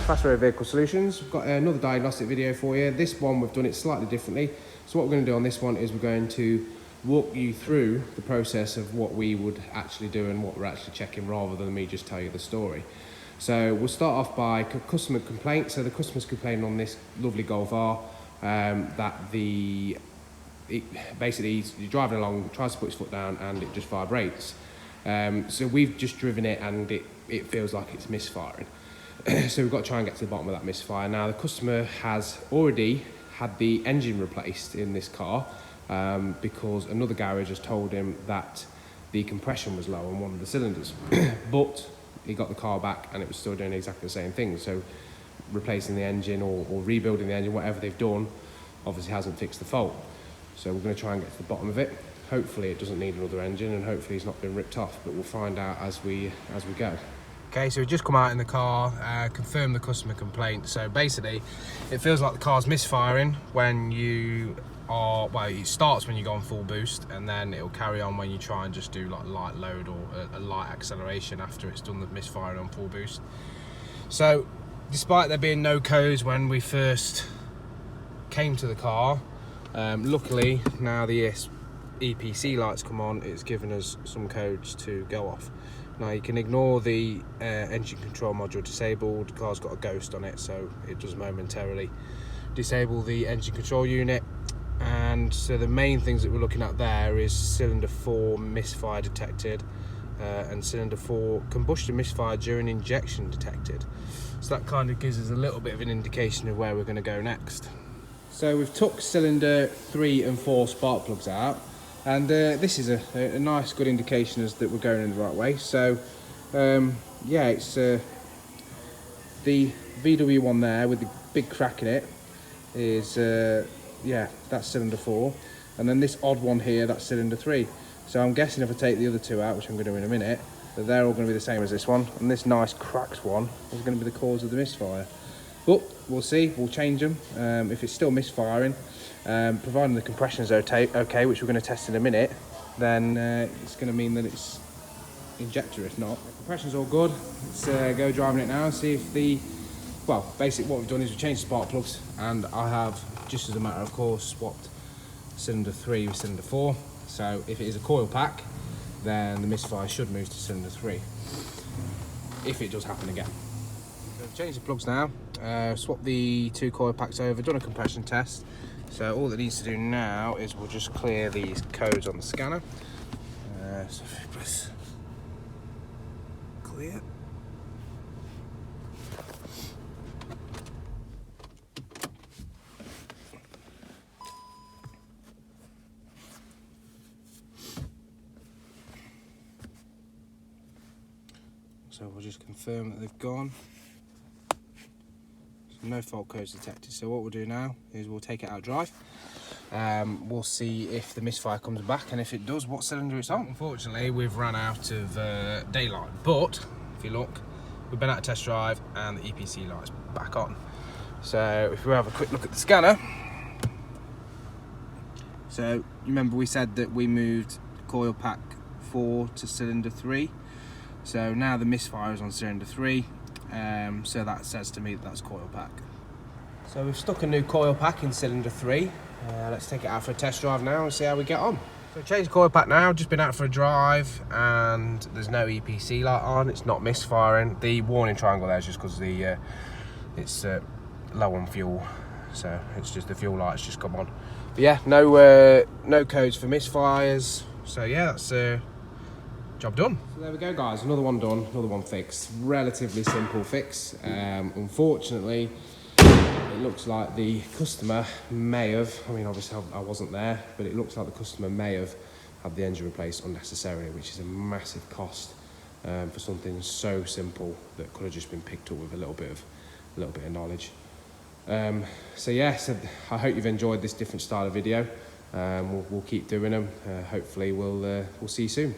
Fast Road Vehicle Solutions. We've got another diagnostic video for you. This one we've done it slightly differently. So what we're going to do on this one is we're going to walk you through the process of what we would actually do and what we're actually checking, rather than me just tell you the story. So we'll start off by customer complaint. So the customer's complaining on this lovely Golf R that basically you're driving along, tries to put his foot down and it just vibrates. So we've just driven it and it feels like it's misfiring. So we've got to try and get to the bottom of that misfire. Now the customer has already had the engine replaced in this car because another garage has told him that the compression was low on one of the cylinders. But he got the car back and it was still doing exactly the same thing. So replacing the engine or rebuilding the engine, whatever they've done, obviously hasn't fixed the fault. So we're going to try and get to the bottom of it. Hopefully it doesn't need another engine and hopefully it's not been ripped off, but we'll find out as we go. Okay, so we just come out in the car, confirm the customer complaint. So basically, it feels like the car's misfiring when you are, well, it starts when you go on full boost and then it'll carry on when you try and just do like light load or a light acceleration after it's done the misfiring on full boost. So despite there being no codes when we first came to the car, luckily now the EPC lights come on, it's given us some codes to go off. Now you can ignore the engine control module disabled. The car's got a ghost on it, so it does momentarily disable the engine control unit. And so the main things that we're looking at there is cylinder 4 misfire detected and cylinder 4 combustion misfire during injection detected. So that kind of gives us a little bit of an indication of where we're going to go next. So we've took cylinder 3 and 4 spark plugs out. And this is a nice, good indication as that we're going in the right way. So, yeah, it's the VW one there with the big crack in it is, yeah, that's cylinder 4. And then this odd one here, that's cylinder 3. So I'm guessing if I take the other two out, which I'm going to do in a minute, that they're all going to be the same as this one. And this nice cracked one is going to be the cause of the misfire. But we'll see, we'll change them. If it's still misfiring, providing the compression is okay, which we're going to test in a minute, then it's going to mean that it's injector. If not, the compression's all good. Let's go driving it now and see if well, basically what we've done is we've changed the spark plugs, and I have, just as a matter of course, swapped cylinder 3 with cylinder 4. So if it is a coil pack, then the misfire should move to cylinder 3, if it does happen again. So I've changed the plugs now, swapped the 2 coil packs over, done a compression test. So all that needs to do now is we'll just clear these codes on the scanner. So if we press clear. So we'll just confirm that they've gone. No fault codes detected. So what we'll do now is we'll take it out drive. We'll see if the misfire comes back, and if it does, what cylinder it's on. Unfortunately, we've run out of daylight, but if you look, we've been out of test drive and the EPC light's back on. So if we have a quick look at the scanner. So you remember we said that we moved coil pack 4 to cylinder 3. So now the misfire is on cylinder 3. So that says to me that that's coil pack. So we've stuck a new coil pack in cylinder 3. Let's take it out for a test drive now and see how we get on. So changed coil pack now, just been out for a drive and there's no EPC light on, it's not misfiring. The warning triangle there is just because it's low on fuel, so it's just the fuel light's just come on. But yeah, no codes for misfires, so yeah, that's job done. So there we go guys, another one done, another one fixed. Relatively simple fix. Unfortunately, it looks like the customer may have, I mean obviously I wasn't there, but it looks like the customer may have had the engine replaced unnecessarily, which is a massive cost for something so simple that could have just been picked up with a little bit of knowledge. So yeah, so I hope you've enjoyed this different style of video. We'll keep doing them. Hopefully we'll see you soon.